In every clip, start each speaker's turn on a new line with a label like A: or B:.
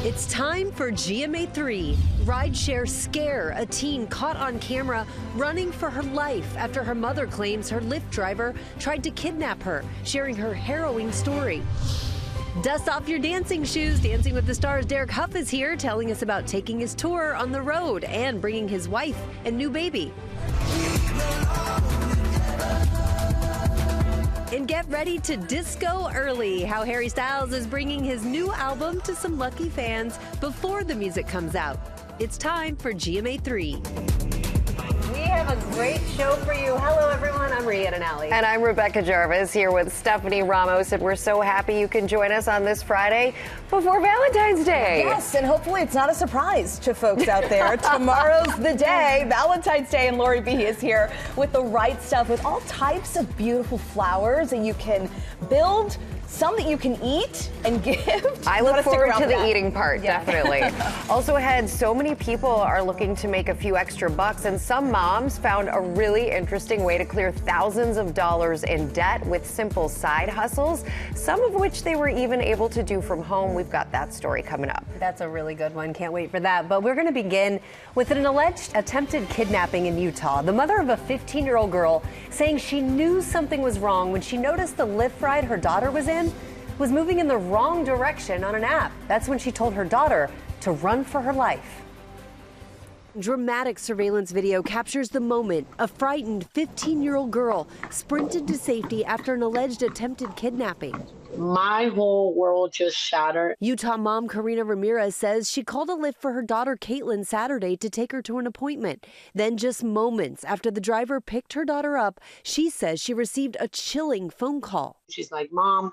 A: It's time for GMA3. Rideshare scare a teen caught on camera running for her life after her mother claims her Lyft driver tried to kidnap her, sharing her harrowing story. Dust off your dancing shoes. Dancing with the Stars' Derek Hough is here telling us about taking his tour on the road and bringing his wife and new baby. And get ready to disco early. How Harry Styles is bringing his new album to some lucky fans before the music comes out. It's time for GMA3. We have a great show for you. Hello, everyone. I'm Rhiannon Alley.
B: And I'm Rebecca Jarvis here with Stephanie Ramos, and we're so happy you can join us on this Friday before Valentine's Day.
C: Yes, and hopefully it's not a surprise to folks out there. Tomorrow's the day, Valentine's Day, and Lori B is here with the right stuff, with all types of beautiful flowers that you can build, some that you can eat and gift.
B: I look forward to the eating part, definitely. Also ahead, so many people are looking to make a few extra bucks, and some moms found a really interesting way to clear thousands of dollars in debt with simple side hustles, some of which they were even able to do from home. We've got that story coming up.
A: That's a really good one. Can't wait for that. But we're going to begin with an alleged attempted kidnapping in Utah. The mother of a 15-year-old girl saying she knew something was wrong when she noticed the Lyft ride her daughter was in was moving in the wrong direction on an app. That's when she told her daughter to run for her life. Dramatic surveillance video captures the moment a frightened 15-year-old girl sprinted to safety after an alleged attempted kidnapping.
D: My whole world just shattered.
A: Utah mom Karina Ramirez says she called a Lyft for her daughter Caitlin Saturday to take her to an appointment. Then just moments after the driver picked her daughter up, she says she received a chilling phone call.
D: She's like, Mom,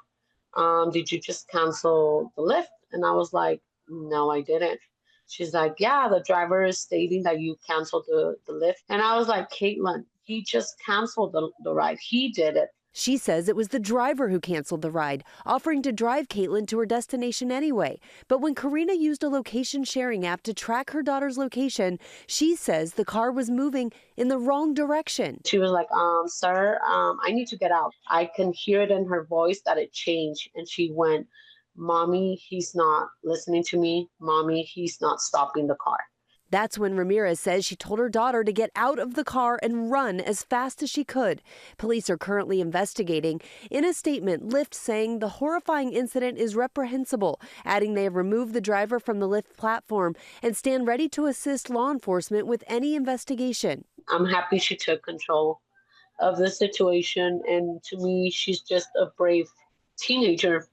D: did you just cancel the Lyft? And I was like, no, I didn't. She's like, yeah, the driver is stating that you canceled the Lyft. And I was like, Caitlin, he just canceled the ride. He did it.
A: She says it was the driver who canceled the ride, offering to drive Caitlin to her destination anyway. But when Karina used a location sharing app to track her daughter's location, she says the car was moving in the wrong direction.
D: She was like, sir, I need to get out. I can hear it in her voice that it changed. And she went, Mommy, he's not listening to me. Mommy, he's not stopping the car.
A: That's when Ramirez says she told her daughter to get out of the car and run as fast as she could. Police are currently investigating. In a statement, Lyft saying the horrifying incident is reprehensible, adding they have removed the driver from the Lyft platform and stand ready to assist law enforcement with any investigation.
D: I'm happy she took control of the situation, and to me, she's just a brave teenager.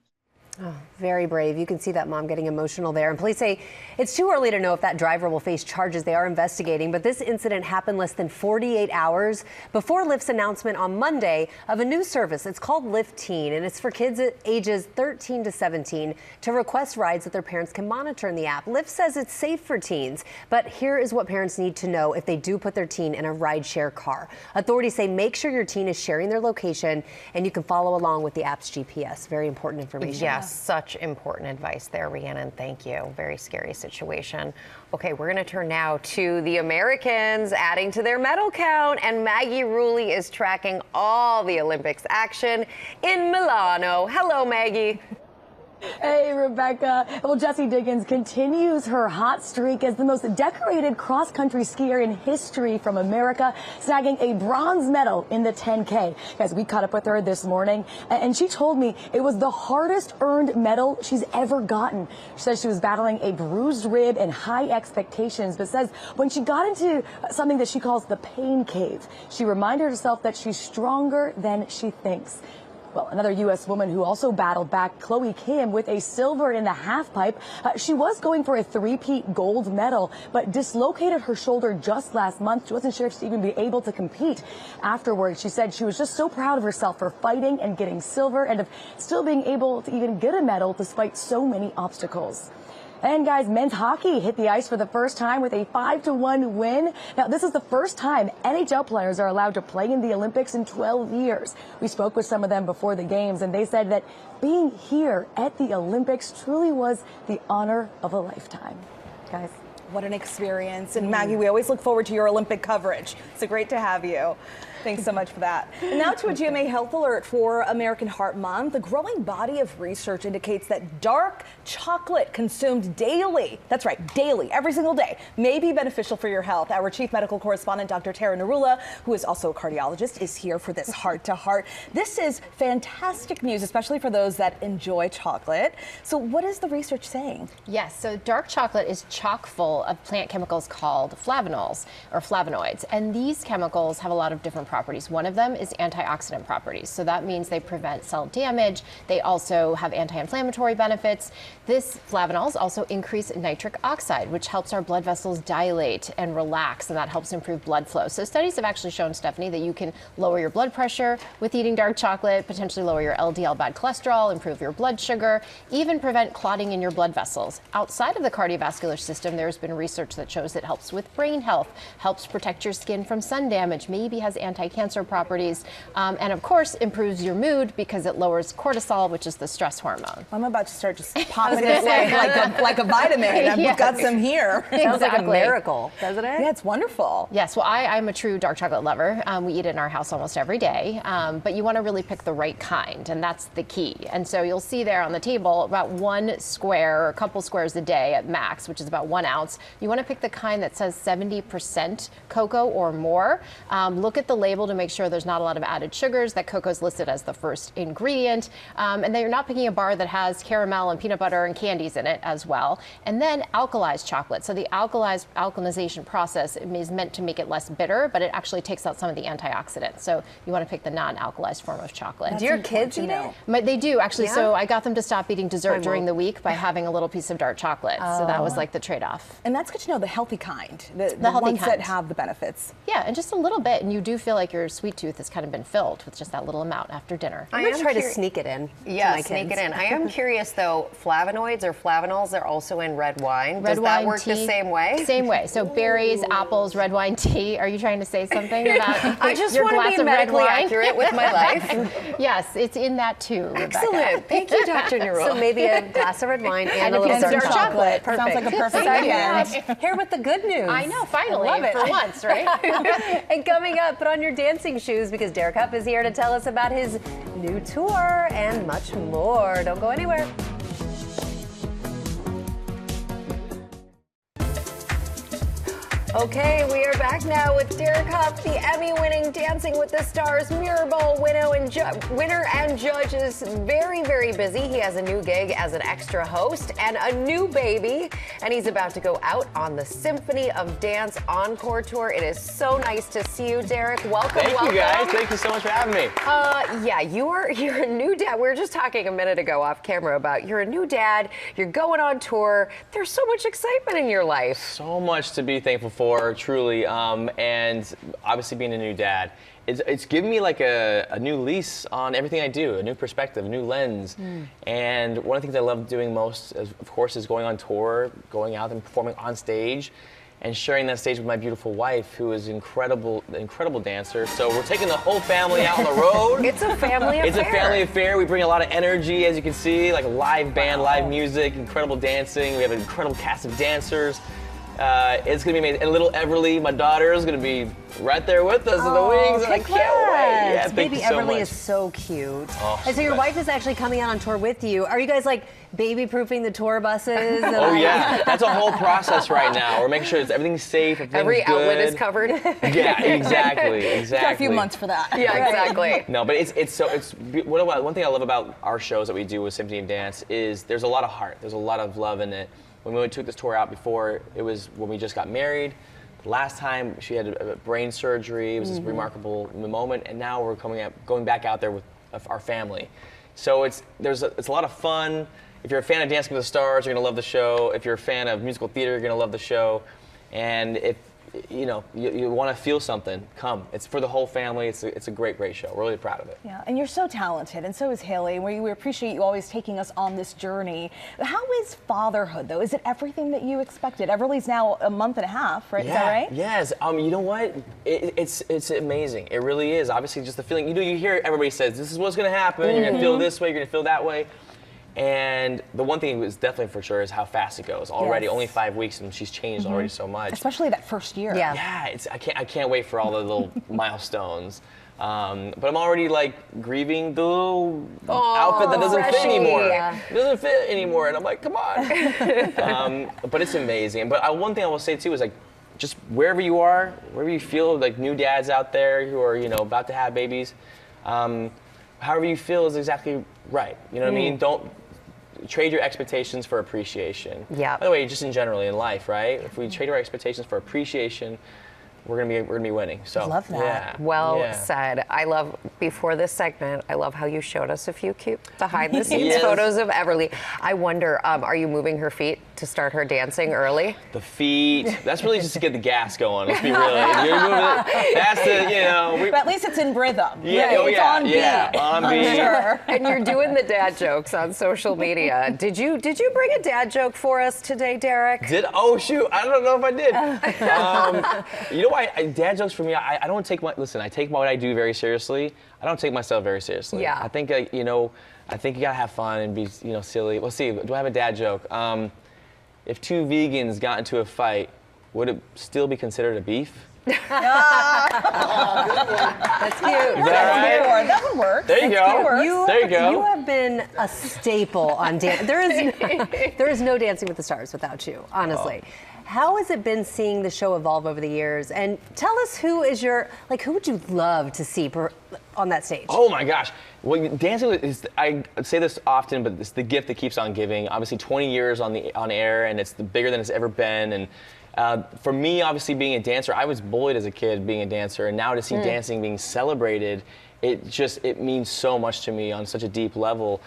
A: Oh, very brave. You can see that mom getting emotional there. And police say it's too early to know if that driver will face charges. They are investigating. But this incident happened less than 48 hours before Lyft's announcement on Monday of a new service. It's called Lyft Teen, and it's for kids ages 13 to 17 to request rides that their parents can monitor in the app. Lyft says it's safe for teens, but here is what parents need to know if they do put their teen in a rideshare car. Authorities say make sure your teen is sharing their location, and you can follow along with the app's GPS. Very important information.
B: Yes. Such important advice there, Rhiannon. Thank you. Very scary situation. Okay, we're going to turn now to the Americans adding to their medal count, and Maggie Rulli is tracking all the Olympics action in Milano. Hello, Maggie.
E: Hey, Rebecca. Well, Jessie Diggins continues her hot streak as the most decorated cross-country skier in history from America, snagging a bronze medal in the 10K. Guys, we caught up with her this morning, and she told me it was the hardest earned medal she's ever gotten. She says she was battling a bruised rib and high expectations, but says when she got into something that she calls the pain cave, she reminded herself that she's stronger than she thinks. Well, another U.S. woman who also battled back, Chloe Kim, with a silver in the halfpipe. She was going for a three-peat gold medal, but dislocated her shoulder just last month. She wasn't sure if she'd even be able to compete. Afterwards, she said she was just so proud of herself for fighting and getting silver and of still being able to even get a medal despite so many obstacles. And guys, men's hockey hit the ice for the first time with a 5-1 win. Now, this is the first time NHL players are allowed to play in the Olympics in 12 years. We spoke with some of them before the games, and they said that being here at the Olympics truly was the honor of a lifetime. Guys.
C: What an experience. And Maggie, we always look forward to your Olympic coverage. So great to have you. Thanks so much for that. And now to a GMA Health Alert for American Heart Month. The growing body of research indicates that dark chocolate consumed daily, that's right, daily, every single day, may be beneficial for your health. Our chief medical correspondent, Dr. Tara Narula, who is also a cardiologist, is here for this heart-to-heart. This is fantastic news, especially for those that enjoy chocolate. So what is the research saying?
F: Yes, so dark chocolate is chock full of plant chemicals called flavonols or flavonoids. And these chemicals have a lot of different properties. One of them is antioxidant properties. So that means they prevent cell damage. They also have anti-inflammatory benefits. These flavonols also increase nitric oxide, which helps our blood vessels dilate and relax, and that helps improve blood flow. So studies have actually shown, Stephanie, that you can lower your blood pressure with eating dark chocolate, potentially lower your LDL bad cholesterol, improve your blood sugar, even prevent clotting in your blood vessels. Outside of the cardiovascular system, there's been research that shows it helps with brain health, helps protect your skin from sun damage, maybe has anti-cancer properties, and of course improves your mood because it lowers cortisol, which is the stress hormone.
C: I'm about to start just popping it like a vitamin. We've got some here.
A: Sounds like a miracle, doesn't it?
C: Yeah, it's wonderful.
F: Yes, well, I'm a true dark chocolate lover. We eat it in our house almost every day, but you want to really pick the right kind, and that's the key. And so you'll see there on the table about 1 square or a couple squares a day at max, which is about 1 ounce. You want to pick the kind that says 70% cocoa or more. Look at the label to make sure there's not a lot of added sugars, that cocoa is listed as the first ingredient, and that you're not picking a bar that has caramel and peanut butter and candies in it as well. And then alkalized chocolate. So the alkalization process is meant to make it less bitter, but it actually takes out some of the antioxidants. So you want to pick the non-alkalized form of chocolate.
A: Do your kids eat it?
F: They do, actually.
A: Yeah?
F: So I got them to stop eating dessert during the week by having a little piece of dark chocolate. So that was like the trade-off.
C: And that's good to know, the healthy kind, the
F: healthy
C: ones
F: kind.
C: that have the benefits.
F: Yeah, and just a little bit, and you do feel like your sweet tooth has kind of been filled with just that little amount after dinner.
A: I'm going to try to sneak it in.
B: Yeah,
A: to
B: sneak
A: my
B: it
A: kids.
B: in. I am curious though, flavonoids or flavanols, they're also in red wine.
F: Red
B: Does
F: wine,
B: that work
F: tea,
B: the same way?
F: Same way. So berries, apples, red wine, tea. Are you trying to say something about
B: I just
F: your
B: want
F: glass
B: to be
F: of red
B: medically
F: wine?
B: accurate with my life.
F: Yes, it's in that too, Rebecca.
B: Excellent. Thank you, Dr. Narula.
A: So maybe a glass of red wine and a
F: a
A: little
F: piece of
A: dark
F: dark
A: chocolate.
F: chocolate.
C: Sounds like a perfect
A: Yeah.
C: weekend.
A: Here with the good news.
F: I know, finally,
A: I love it.
F: for once, right?
A: And coming up, put on your dancing shoes because Derek Hough is here to tell us about his new tour and much more. Don't go anywhere. Okay, we are back now with Derek Hough, the Emmy-winning Dancing with the Stars Mirror Ball winner and judge is very, very busy. He has a new gig as an extra host and a new baby, and he's about to go out on the Symphony of Dance Encore Tour. It is so nice to see you, Derek. Welcome,
G: Thank
A: welcome.
G: you guys. Thank you so much for having me.
B: Yeah, you're a new dad. We were just talking a minute ago off camera about you're a new dad. You're going on tour. There's so much excitement in your life.
G: So much to be thankful for, truly, and obviously being a new dad. It's given me like a new lease on everything I do, a new perspective, a new lens. And one of the things I love doing most, of course, is going on tour, going out and performing on stage, and sharing that stage with my beautiful wife, who is an incredible dancer. So we're taking the whole family out on the road.
B: It's a family affair.
G: It's a family affair. We bring a lot of energy, as you can see, like a live band, live music, incredible dancing. We have an incredible cast of dancers. It's gonna be amazing. And little Everly, my daughter, is gonna be right there with us in the wings. And I can't wait. Yeah, thank
A: Baby
G: you so
A: Everly
G: much.
A: is so cute.
G: Oh,
A: And so your wife is actually coming out on tour with you. Are you guys like baby-proofing the tour buses? And
G: Oh yeah, that's a whole process right now. We're making sure everything's safe, everything's
B: Every outlet is
G: good.
B: covered.
G: Yeah, exactly.
C: Got a few months for that.
B: Yeah, exactly.
G: No, but one thing I love about our shows that we do with Symphony of Dance is there's a lot of heart. There's a lot of love in it. When we took this tour out before, it was when we just got married. Last time she had a brain surgery. It was this remarkable moment, and now we're going back out there with our family. So it's a lot of fun. If you're a fan of Dancing with the Stars, you're gonna love the show. If you're a fan of musical theater, you're gonna love the show. And if you want to feel something, come. It's for the whole family. It's a great show. We're really proud of it.
C: Yeah, and you're so talented, and so is Haley. We appreciate you always taking us on this journey. How is fatherhood, though? Is it everything that you expected? Everly's now a month and a half, right?
G: Yeah.
C: Is that right?
G: Yes. You know what? It's amazing. It really is. Obviously, just the feeling. You hear everybody says, this is what's going to happen. You're going to feel this way. You're going to feel that way. And the one thing is definitely for sure is how fast it goes. Already, only 5 weeks, and she's changed already so much.
C: Especially that first year.
A: Yeah.
G: I can't wait for all the little milestones. But I'm already like grieving the little outfit that doesn't fit anymore.
A: Yeah.
G: It doesn't fit anymore, and I'm like, come on. But it's amazing. But one thing I will say too is like, just wherever you are, wherever you feel like new dads out there who are about to have babies, however you feel is exactly right. You know what I mean? Don't trade your expectations for appreciation.
B: Yeah.
G: By the way, just in generally in life, right? If we trade our expectations for appreciation, we're gonna be winning. So
A: Love that.
G: Yeah.
B: Well said. I love, before this segment, I love how you showed us a few cute behind the scenes photos of Everly. I wonder, are you moving her feet to start her dancing early?
G: The feet. That's really just to get the gas going. Let's be real. You're moving it. That's the
C: But at least it's in rhythm.
G: Yeah.
C: Right?
G: Oh
C: It's
G: yeah.
C: on beat.
G: Yeah. On beat.
C: Sure.
B: And you're doing the dad jokes on social media. Did you bring a dad joke for us today, Derek?
G: Oh shoot! I don't know if I did. You know why? Dad jokes for me. I don't take I take what I do very seriously. I don't take myself very seriously.
B: Yeah.
G: I think I think you gotta have fun and be silly. Let's see. Do I have a dad joke? If two vegans got into a fight, would it still be considered a beef?
A: That's cute.
C: That would work.
G: There you go. There you go.
A: You have been a staple on dance. There is no Dancing with the Stars without you, honestly.
G: Oh.
A: How has it been seeing the show evolve over the years? And tell us who would you love to see on that stage?
G: Oh my gosh. Well, dancing is, I say this often, but it's the gift that keeps on giving. Obviously 20 years on air, and it's bigger than it's ever been. And for me, obviously being a dancer, I was bullied as a kid being a dancer, and now to see dancing being celebrated, it means so much to me on such a deep level.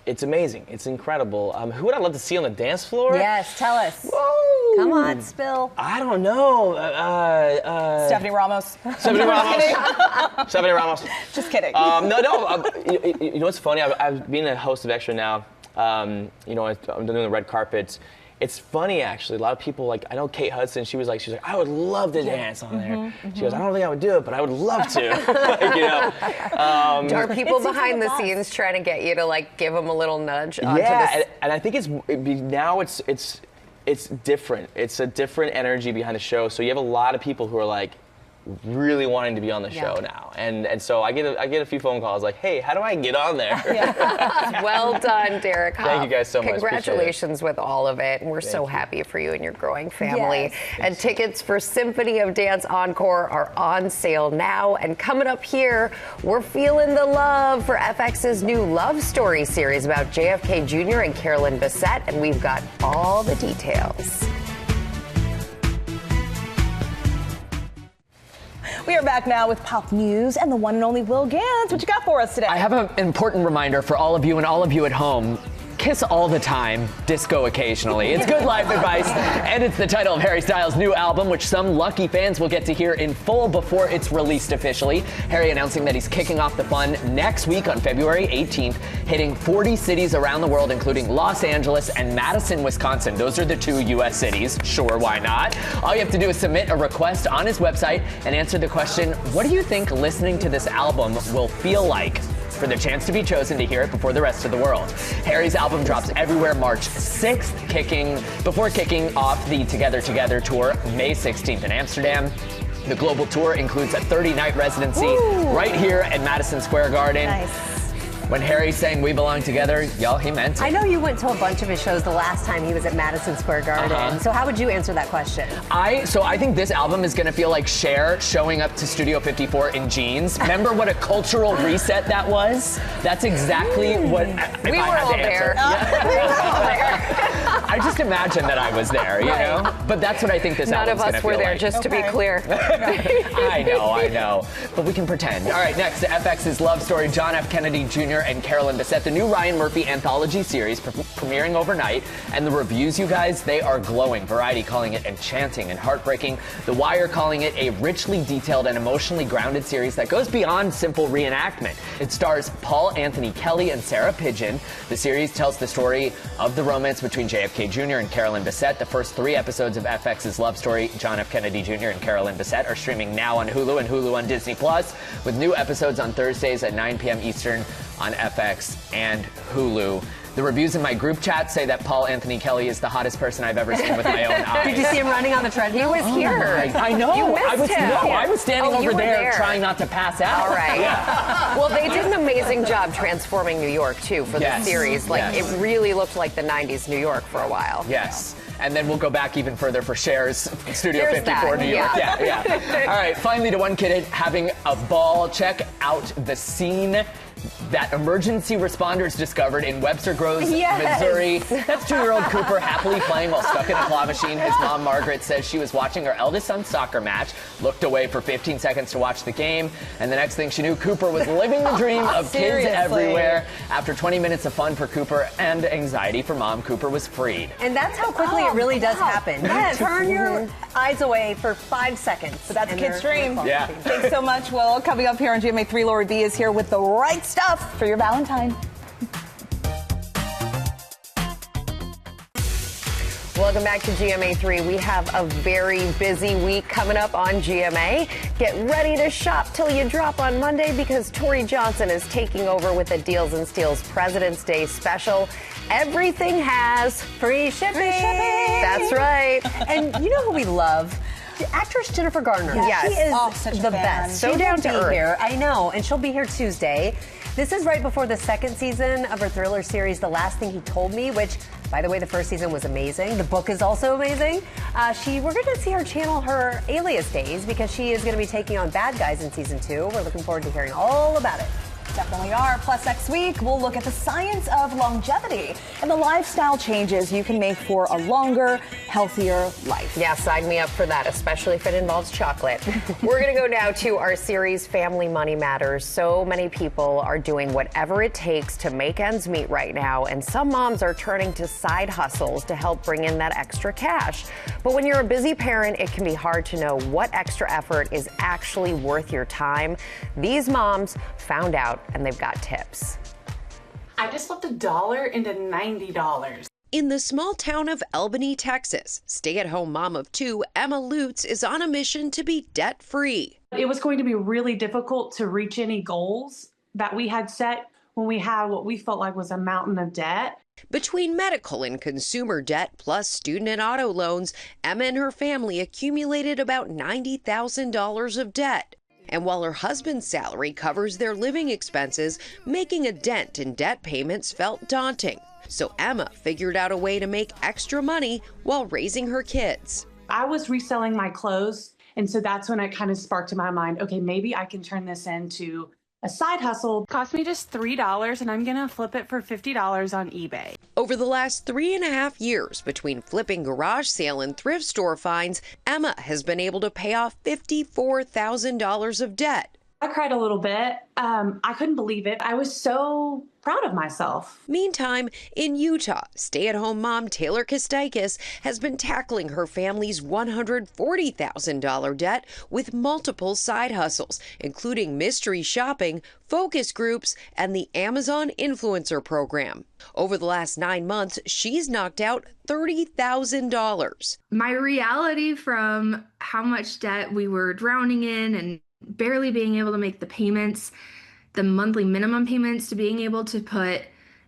G: It's amazing. It's incredible. Who would I love to see on the dance floor?
A: Yes, tell us.
G: Whoa.
A: Come on, spill.
G: I don't know.
C: Stephanie Ramos.
G: Stephanie Ramos. Stephanie Ramos.
C: Just kidding.
G: No. You know what's funny? I've been a host of Extra now. I'm doing the red carpets. It's funny actually. A lot of people I know Kate Hudson. She was like, I would love to dance on there. She goes, I don't think I would do it, but I would love to.
B: Are people behind the scenes trying to get you to give them a little nudge?
G: And I think now it's different. It's a different energy behind the show. So you have a lot of people who are really wanting to be on the show now, and so I get a few phone calls like, hey, how do I get on there?
B: Well done, Derek Hough.
G: Thank you guys so much.
B: Congratulations with all of it, and we're so happy for you and your growing family. And tickets for Symphony of Dance Encore are on sale now. And coming up here, we're feeling the love for FX's new love story series about JFK Jr. and Carolyn Bessette, and we've got all the details.
C: We are back now with pop news and the one and only Will Gantz. What you got for us today?
H: I have an important reminder for all of you and all of you at home. Kiss all the time, disco occasionally. It's good life advice, and it's the title of Harry Styles' new album, which some lucky fans will get to hear in full before it's released officially. Harry announcing that he's kicking off the fun next week on February 18th, hitting 40 cities around the world, including Los Angeles and Madison, Wisconsin. Those are the 2 U.S. cities. Sure, why not? All you have to do is submit a request on his website and answer the question, what do you think listening to this album will feel like? For the chance to be chosen to hear it before the rest of the world. Harry's album drops everywhere March 6th, before kicking off the Together Together tour May 16th in Amsterdam. The global tour includes a 30-night residency right here at Madison Square Garden.
A: Nice.
H: When Harry sang We Belong Together, y'all, he meant it.
A: I know you went to a bunch of his shows the last time he was at Madison Square Garden. So how would you answer that question?
H: I think this album is going to feel like Cher showing up to Studio 54 in jeans. Remember what a cultural reset that was? That's exactly what
B: We were all there.
H: I just imagine that I was there, you know? But that's what I think this
B: None
H: album's
B: of
H: going to
B: us
H: feel
B: were there,
H: like.
B: just to be clear.
H: I know. But we can pretend. All right, next, FX's love story, John F. Kennedy Jr. and Carolyn Bessette, the new Ryan Murphy anthology series premiering overnight. And the reviews, you guys, they are glowing. Variety calling it enchanting and heartbreaking. The Wire calling it a richly detailed and emotionally grounded series that goes beyond simple reenactment. It stars Paul Anthony Kelly and Sarah Pidgeon. The series tells the story of the romance between JFK Jr. and Carolyn Bessette. The first 3 episodes of FX's love story, John F. Kennedy Jr. and Carolyn Bessette, are streaming now on Hulu and Hulu on Disney+, with new episodes on Thursdays at 9 p.m. Eastern, on FX and Hulu. The reviews in my group chat say that Paul Anthony Kelly is the hottest person I've ever seen with my own eyes.
A: Did you see him running on the treadmill?
B: He was here.
H: I know.
B: You missed him.
H: I was standing
B: Oh, you
H: over
B: were
H: there
B: there.
H: trying not to pass out.
B: All right.
H: Yeah.
B: Well, they did an amazing job transforming New York, too, for the series. Like,
H: Yes.
B: it really looked like the 90s New York for a while.
H: Yes. And then we'll go back even further for Cher's Studio
B: There's
H: 54
B: that,
H: New York.
B: yeah.
H: All right, finally to one kid having a ball. Check out the scene that emergency responders discovered in Webster Groves, Missouri. That's 2-year-old Cooper happily playing while stuck in a claw machine. His mom, Margaret, says she was watching her eldest son's soccer match, looked away for 15 seconds to watch the game, and the next thing she knew, Cooper was living the dream of kids everywhere. After 20 minutes of fun for Cooper and anxiety for mom, Cooper was freed.
A: And that's how quickly it really does happen.
C: Yes.
A: You turn your eyes away for 5 seconds.
C: But that's a kid's dream.
H: Yeah.
C: Thanks so much, Will. Coming up here on GMA3, Lori B is here with the right stuff for your Valentine.
B: Welcome back to GMA3. We have a very busy week coming up on GMA. Get ready to shop till you drop on Monday because Tori Johnson is taking over with the Deals and Steals President's Day special. Everything has
A: Free shipping.
B: That's right.
A: And you know who we love? The actress Jennifer Garner.
B: Yes.
A: She is
C: such a
A: the
C: fan.
A: best.
B: So
A: She
B: down
A: will
B: to
A: be
B: earth.
A: here. I know, and she'll be here Tuesday. This is right before the second season of her thriller series, The Last Thing He Told Me, which, by the way, the first season was amazing. The book is also amazing. We're going to see her channel her alias days because she is going to be taking on bad guys in season 2. We're looking forward to hearing all about it.
C: Definitely are. Plus, next week, we'll look at the science of longevity and the lifestyle changes you can make for a longer, healthier life.
B: Yeah, sign me up for that, especially if it involves chocolate. We're going to go now to our series, Family Money Matters. So many people are doing whatever it takes to make ends meet right now, and some moms are turning to side hustles to help bring in that extra cash. But when you're a busy parent, it can be hard to know what extra effort is actually worth your time. These moms found out, and they've got tips.
I: I just flipped $1 into $90.
J: In the small town of Albany, Texas, stay-at-home mom of 2, Emma Lutz, is on a mission to be debt-free.
I: It was going to be really difficult to reach any goals that we had set when we had what we felt like was a mountain of debt.
J: Between medical and consumer debt plus student and auto loans, Emma and her family accumulated about $90,000 of debt. And while her husband's salary covers their living expenses, making a dent in debt payments felt daunting. So Emma figured out a way to make extra money while raising her kids.
I: I was reselling my clothes, and so that's when it kind of sparked in my mind, okay, maybe I can turn this into a side hustle. It cost me just $3, and I'm going to flip it for $50 on eBay.
J: Over the last 3.5 years, between flipping garage sale and thrift store finds, Emma has been able to pay off $54,000 of debt.
I: I cried a little bit. I couldn't believe it. I was so proud of myself.
J: Meantime, in Utah, stay-at-home mom Taylor Kostakis has been tackling her family's $140,000 debt with multiple side hustles, including mystery shopping, focus groups, and the Amazon Influencer Program. Over the last 9 months, she's knocked out $30,000.
K: My reality from how much debt we were drowning in and barely being able to make the payments, the monthly minimum payments, to being able to put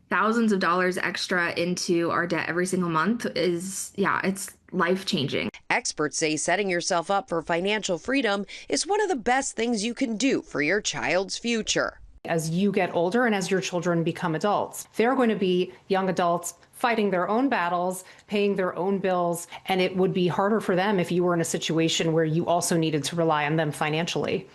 K: thousands of dollars extra into our debt every single month is, it's life-changing.
J: Experts say setting yourself up for financial freedom is one of the best things you can do for your child's future.
L: As you get older and as your children become adults, they're going to be young adults fighting their own battles, paying their own bills, and it would be harder for them if you were in a situation where you also needed to rely on them financially.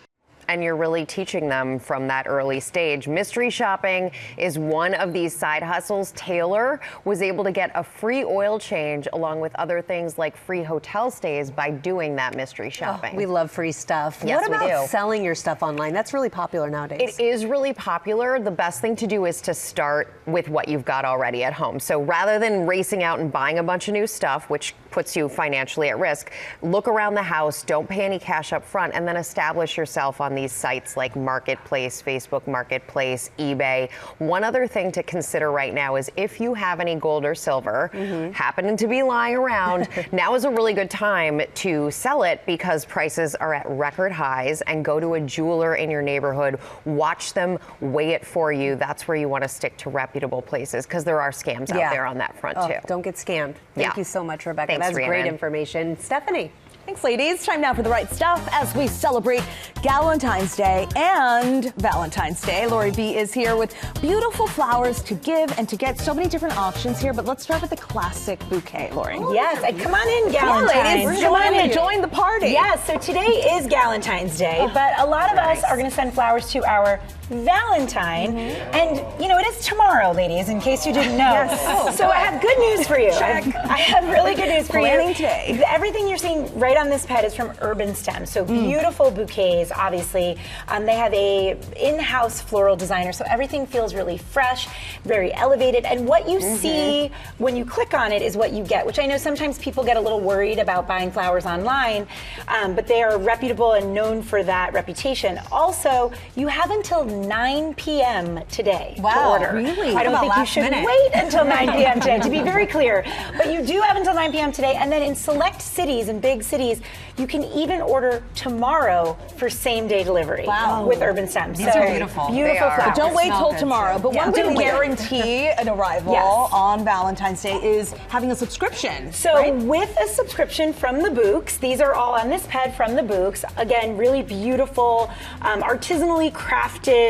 B: And you're really teaching them from that early stage. Mystery shopping is one of these side hustles. Taylor was able to get a free oil change along with other things like free hotel stays by doing that mystery shopping.
A: Oh, we love free stuff.
B: Yes,
A: what
B: we
A: about
B: do.
A: selling your stuff online? That's really popular nowadays.
B: It is really popular. The best thing to do is to start with what you've got already at home. So rather than racing out and buying a bunch of new stuff, which puts you financially at risk, look around the house, don't pay any cash up front, and then establish yourself on these these sites like Marketplace, Facebook Marketplace, eBay. One other thing to consider right now is if you have any gold or silver happening to be lying around, now is a really good time to sell it because prices are at record highs, and go to a jeweler in your neighborhood, watch them weigh it for you. That's where you want to stick to reputable places because there are scams out there on that front too.
A: Don't get scammed. Thank you so much, Rebecca.
B: Thanks,
A: That's great information. Stephanie.
C: Thanks, ladies. Time now for the right stuff as we celebrate Galentine's Day and Valentine's Day. Lori B is here with beautiful flowers to give and to get. So many different options here, but let's start with the classic bouquet, Lori.
M: Yes, come on in, Galentine's.
C: Come on, ladies. Join the party.
M: Yes, so today is Galentine's Day, but a lot of us are going to send flowers to our Valentine. And, you know, it is tomorrow, ladies, in case you didn't know.
C: Yes.
M: So I have good news for you. I have really good news for you.
C: Planning today.
M: Everything you're seeing right on this pet is from Urban Stem. So beautiful bouquets, obviously. They have a in-house floral designer, so everything feels really fresh, very elevated. And what you see when you click on it is what you get, which I know sometimes people get a little worried about buying flowers online, but they are reputable and known for that reputation. Also, you have until 9 p.m. today to order.
C: Really?
M: I don't think you should wait until 9 p.m. today, to be very clear. But you do have until 9 p.m. today, and then in select cities, in big cities, you can even order tomorrow for same-day delivery with Urban Stem.
C: These are beautiful.
M: Beautiful flowers.
C: But don't wait till tomorrow. But one
M: don't
C: can
M: wait.
C: guarantee an arrival on Valentine's Day is having a subscription.
M: So with a subscription from the Books, these are all on this ped from the Books. Again, really beautiful, artisanally crafted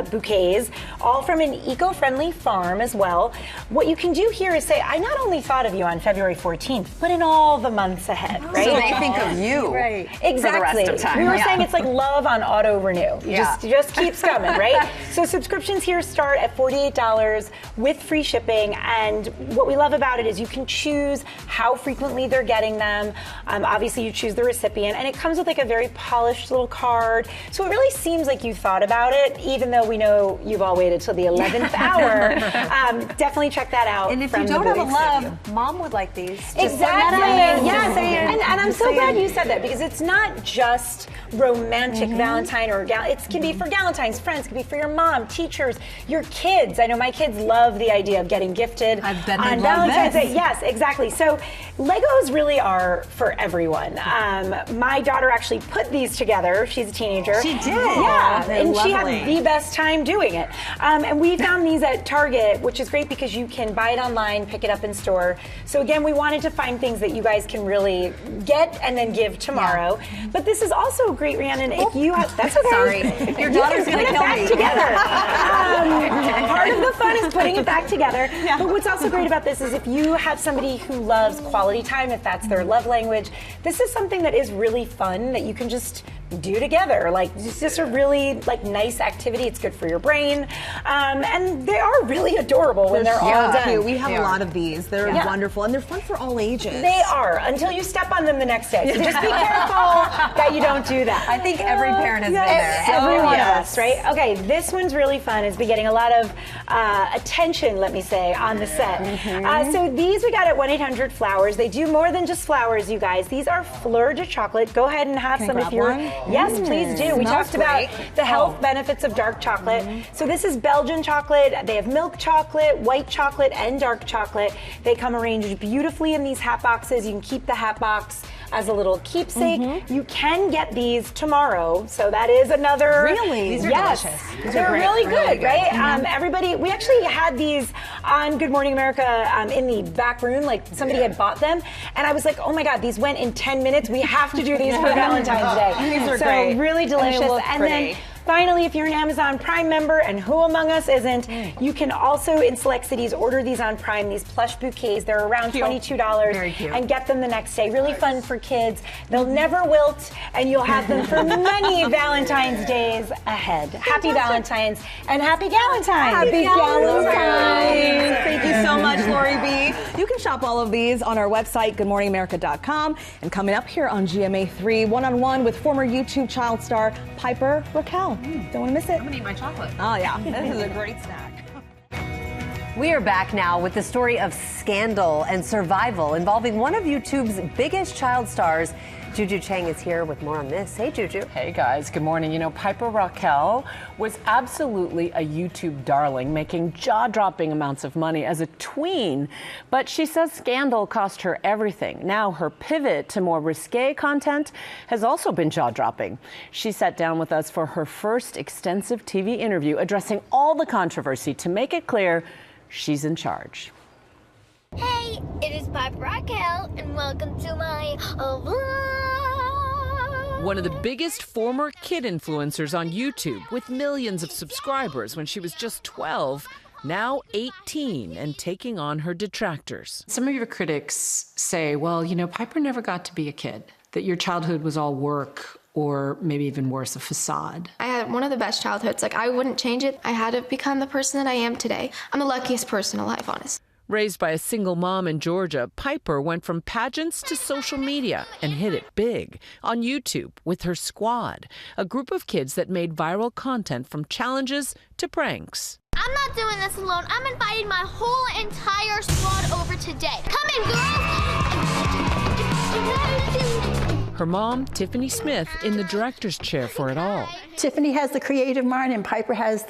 M: bouquets, all from an eco-friendly farm as well. What you can do here is say, I not only thought of you on February 14th, but in all the months ahead, right?
B: So they think of you
M: Exactly.
B: for the rest of time.
M: We were saying it's like love on auto renew. Just keeps coming, right? So subscriptions here start at $48 with free shipping, and what we love about it is you can choose how frequently they're getting them. Obviously you choose the recipient, and it comes with like a very polished little card. So it really seems like you thought about it, even though we know you've all waited till the 11th hour. Definitely check that out.
A: And if you don't have a love, Mom would like these.
M: Exactly. Yes. And I'm so glad you said that, because it's not just romantic Valentine or it can be for Galentine's, friends, it can be for your mom, teachers, your kids. I know my kids love the idea of getting gifted on Valentine's Day. Yes, exactly. So Legos really are for everyone. My daughter actually put these together. She's a teenager.
C: She did.
M: Yeah, and
C: lovely.
M: she had the best time doing it. And we found these at Target, which is great because you can buy it online, pick it up in store. So again, we wanted to find things that you guys can really get and then give tomorrow. But this is also great, Rhiannon, if you have, that's okay.
A: Sorry. Your daughter's going to kill me.
M: Together. Part of the fun is putting it back together. But what's also great about this is if you have somebody who loves quality time, if that's their love language, this is something that is really fun that you can just do together. Like, it's just a really nice activity. It's good for your brain. And they are really adorable when they're all done.
C: We have a lot of these. They're wonderful, and they're fun for all ages.
M: They are, until you step on them the next day. So just be careful that you don't do that.
A: I think every parent has been there.
M: Every one of us, right? Okay, this one's really fun. It's been getting a lot of attention, let me say, on the set. So these we got at 1-800-Flowers. They do more than just flowers, you guys. These are fleur de chocolate. Go ahead and have some if you're... Yes, please do. We talked about the health benefits of dark chocolate. So this is Belgian chocolate. They have milk chocolate, white chocolate, and dark chocolate. They come arranged beautifully in these hat boxes. You can keep the hat box as a little keepsake. You can get these tomorrow, so that is another...
C: Really?
A: These are delicious.
M: They're really good, right? Everybody, we actually had these on Good Morning America in the back room, like somebody had bought them, and I was like, oh my God, these went in 10 minutes. We have to do these for Valentine's Day.
C: These are great.
M: Really delicious.
C: And
M: then finally, if you're an Amazon Prime member, and who among us isn't, you can also, in select cities, order these on Prime, these plush bouquets. They're around $22 and get them the next day. Really fun for kids. They'll never wilt, and you'll have them for many Valentine's days ahead. Happy Valentine's and happy Galentine's.
C: Happy Galentine's. Thank you so much, Lori B. You can shop all of these on our website, goodmorningamerica.com. And coming up here on GMA3, one-on-one with former YouTube child star Piper Rockelle. Don't want to miss it.
A: I'm going to eat my chocolate.
C: Oh, yeah. This is a great snack.
A: We are back now with the story of scandal and survival involving one of YouTube's biggest child stars. Juju Chang is here with more on this. Hey, Juju.
N: Hey, guys. Good morning. You know, Piper Rockelle was absolutely a YouTube darling, making jaw-dropping amounts of money as a tween. But she says scandal cost her everything. Now her pivot to more risque content has also been jaw-dropping. She sat down with us for her first extensive TV interview, addressing all the controversy to make it clear she's in charge.
O: Hey, it is Piper Rockelle, and welcome to my vlog.
P: One of the biggest former kid influencers on YouTube, with millions of subscribers when she was just 12, now 18 and taking on her detractors.
L: Some of your critics say, well, you know, Piper never got to be a kid, that your childhood was all work, or maybe even worse, a facade.
K: I had one of the best childhoods. Like, I wouldn't change it. I had to become the person that I am today. I'm the luckiest person alive, honestly.
P: Raised by a single mom in Georgia, Piper went from pageants to social media and hit it big on YouTube with her squad, a group of kids that made viral content from challenges to pranks.
O: I'm not doing this alone. I'm inviting my whole entire squad over today. Come in, girls!
P: Her mom, Tiffany Smith, in the director's chair for it all.
Q: Tiffany has the creative mind and Piper has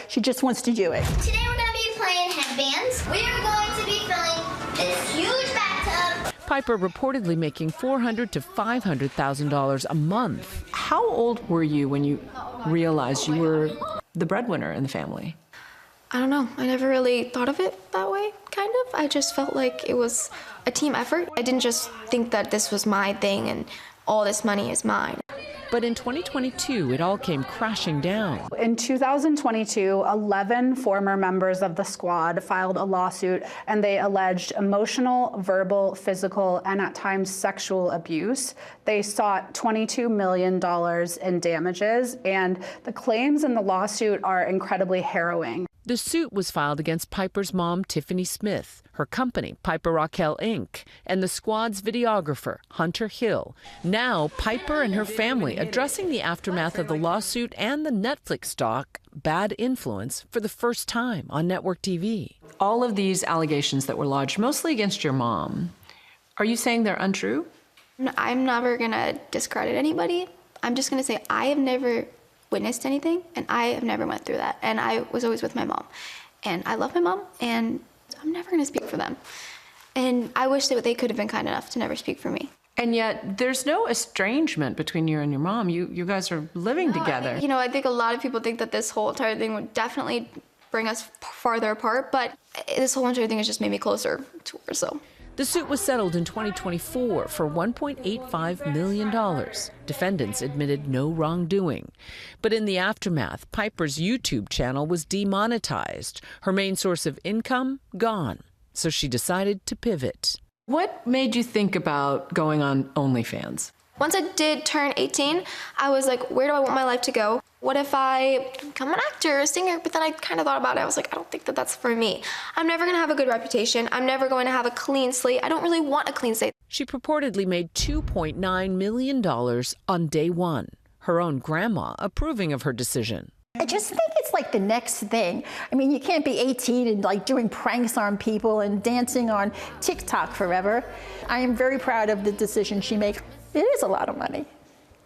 Q: she just wants to do it.
O: Today we're going to be playing headbands. We are going to be filling this huge bathtub.
P: Piper reportedly making $400,000 to $500,000 a month.
L: How old were you when you realized you were the breadwinner in the family?
K: I don't know. I never really thought of it that way, kind of. I just felt like it was a team effort. I didn't just think that this was my thing and all this money is mine.
P: But in 2022, it all came crashing down.
R: In 2022, 11 former members of the squad filed a lawsuit, and they alleged emotional, verbal, physical, and at times sexual abuse. They sought $22 million in damages, and the claims in the lawsuit are incredibly harrowing.
P: The suit was filed against Piper's mom, Tiffany Smith, her company, Piper Rockelle, Inc., and the squad's videographer, Hunter Hill. Now, Piper and her family addressing the aftermath of the lawsuit and the Netflix doc, Bad Influence, for the first time on network TV.
L: All of these allegations that were lodged, mostly against your mom, are you saying they're untrue?
K: I'm never going to discredit anybody. I'm just going to say I have never witnessed anything, and I have never went through that. And I was always with my mom. And I love my mom, and I'm never going to speak for them. And I wish that they could have been kind enough to never speak for me.
L: And yet, there's no estrangement between you and your mom. You guys are living together.
K: You know, I think a lot of people think that this whole entire thing would definitely bring us farther apart, but this whole entire thing has just made me closer to her, so.
P: The suit was settled in 2024 for $1.85 million. Defendants admitted no wrongdoing. But in the aftermath, Piper's YouTube channel was demonetized. Her main source of income, gone. So she decided to pivot.
L: What made you think about going on OnlyFans?
K: Once I did turn 18, I was like, where do I want my life to go? What if I become an actor, a singer? But then I kind of thought about it. I was like, I don't think that that's for me. I'm never going to have a good reputation. I'm never going to have a clean slate. I don't really want a clean slate.
P: She purportedly made $2.9 million on day one. Her own grandma approving of her decision.
Q: I just think it's like the next thing. I mean, you can't be 18 and like doing pranks on people and dancing on TikTok forever. I am very proud of the decision she made. It is a lot of money,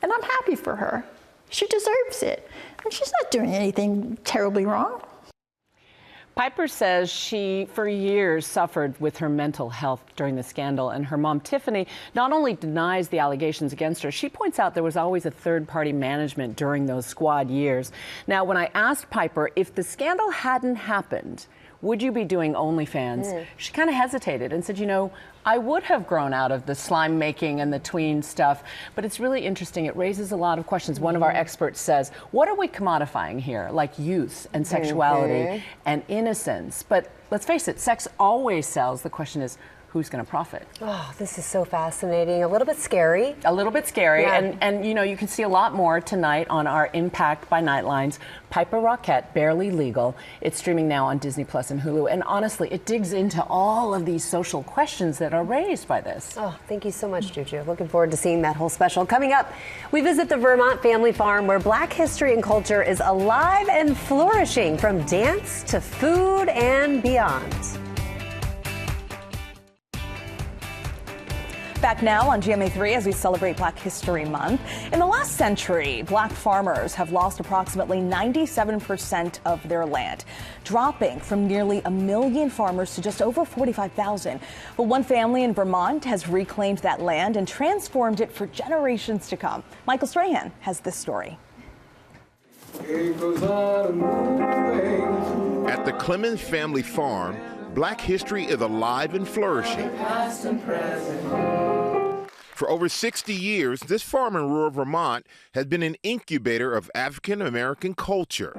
Q: and I'm happy for her. She deserves it. And she's not doing anything terribly wrong.
N: Piper says she, for years, suffered with her mental health during the scandal, and her mom, Tiffany, not only denies the allegations against her, she points out there was always a third-party management during those squad years. Now, when I asked Piper if the scandal hadn't happened, would you be doing OnlyFans? She kind of hesitated and said, you know, I would have grown out of the slime making and the tween stuff, but it's really interesting. It raises a lot of questions. One of our experts says, what are we commodifying here? Like youth and sexuality and innocence. But let's face it, sex always sells. The question is, who's going to profit.
A: Oh, this is so fascinating. A little bit scary.
N: A little bit scary.
A: Yeah.
N: And you know, you can see a lot more tonight on our Impact by Nightlines, Piper Rockelle, Barely Legal. It's streaming now on Disney Plus and Hulu. And honestly, it digs into all of these social questions that are raised by this.
A: Oh, thank you so much, Juju. Looking forward to seeing that whole special. Coming up, we visit the Vermont family farm where Black history and culture is alive and flourishing, from dance to food and beyond.
C: Back now on GMA3 as we celebrate Black History Month. In the last century, Black farmers have lost approximately 97% of their land, dropping from nearly 1 million farmers to just over 45,000. But one family in Vermont has reclaimed that land and transformed it for generations to come. Michael Strahan has this story.
S: At the Clemens family farm, Black history is alive and flourishing. For over 60 years, this farm in rural Vermont has been an incubator of African American culture,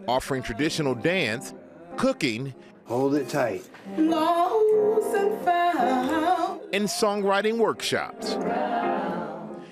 S: offering traditional dance, cooking, hold it tight, and songwriting workshops.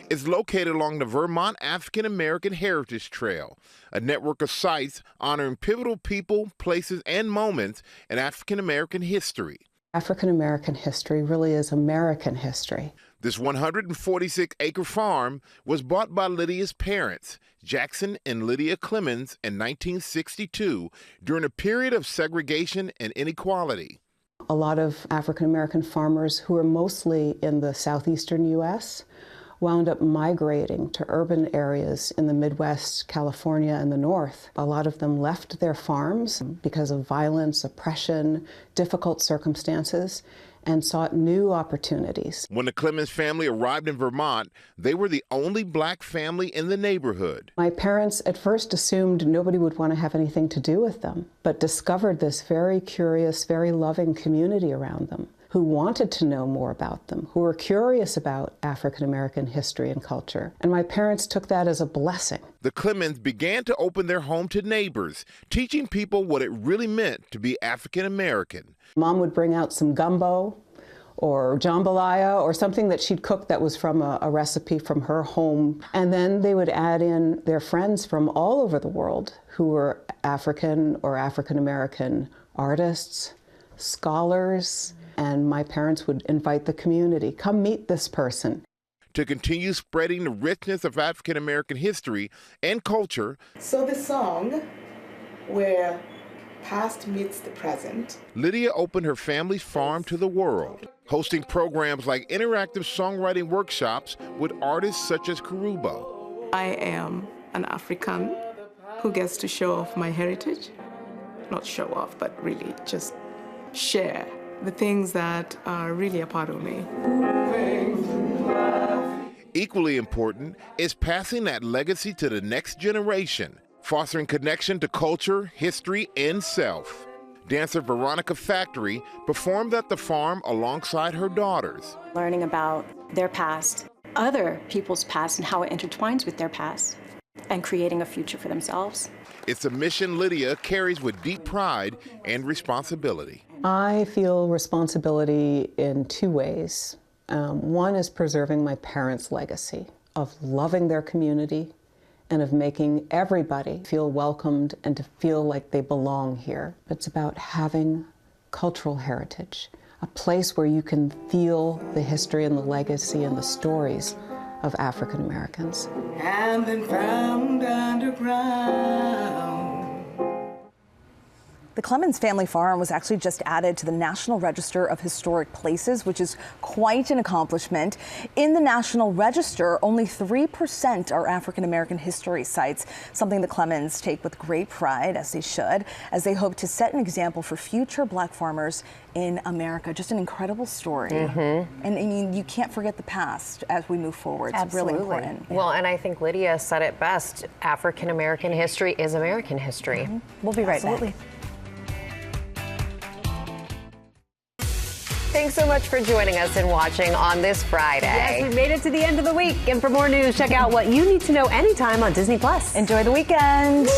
S: It's located along the Vermont African American Heritage Trail, a network of sites honoring pivotal people, places, and moments in African American history.
T: African American history really is American history.
S: This 146-acre farm was bought by Lydia's parents, Jackson and Lydia Clemens, in 1962 during a period of segregation and inequality.
T: A lot of African American farmers who are mostly in the southeastern U.S. wound up migrating to urban areas in the Midwest, California, and the North. A lot of them left their farms because of violence, oppression, difficult circumstances, and sought new opportunities.
S: When the Clemens family arrived in Vermont, they were the only Black family in the neighborhood.
T: My parents at first assumed nobody would want to have anything to do with them, but discovered this very curious, very loving community around them, who wanted to know more about them, who were curious about African American history and culture. And my parents took that as a blessing.
S: The Clemens began to open their home to neighbors, teaching people what it really meant to be African American.
T: Mom would bring out some gumbo or jambalaya or something that she'd cooked that was from a recipe from her home. And then they would add in their friends from all over the world who were African or African American artists, scholars, and my parents would invite the community, come meet this person.
S: To continue spreading the richness of African American history and culture.
U: So the song, where past meets the present.
S: Lydia opened her family's farm to the world, hosting programs like interactive songwriting workshops with artists such as Karubo.
U: I am an African who gets to show off my heritage. Not show off, but really just share the things that are really a part of me.
S: Equally important is passing that legacy to the next generation, fostering connection to culture, history, and self. Dancer Veronica Factory performed at the farm alongside her daughters.
V: Learning about their past, other people's past, and how it intertwines with their past, and creating a future for themselves.
S: It's a mission Lydia carries with deep pride and responsibility.
T: I feel responsibility in two ways. One is preserving my parents' legacy of loving their community and of making everybody feel welcomed and to feel like they belong here. It's about having cultural heritage, a place where you can feel the history and the legacy and the stories of African Americans.
U: And then found underground.
C: The Clemens family farm was actually just added to the National Register of Historic Places, which is quite an accomplishment. In the National Register, only 3% are African American history sites, something the Clemens take with great pride, as they should, as they hope to set an example for future Black farmers in America. Just an incredible story. And I mean, you can't forget the past as we move forward. It's really important.
B: Well, and I think Lydia said it best. African American history is American history.
C: We'll be right back.
B: Thanks so much for joining us and watching on this Friday.
A: Yes, we made it to the end of the week. And for more news, check out what you need to know anytime on Disney Plus.
C: Enjoy the weekend.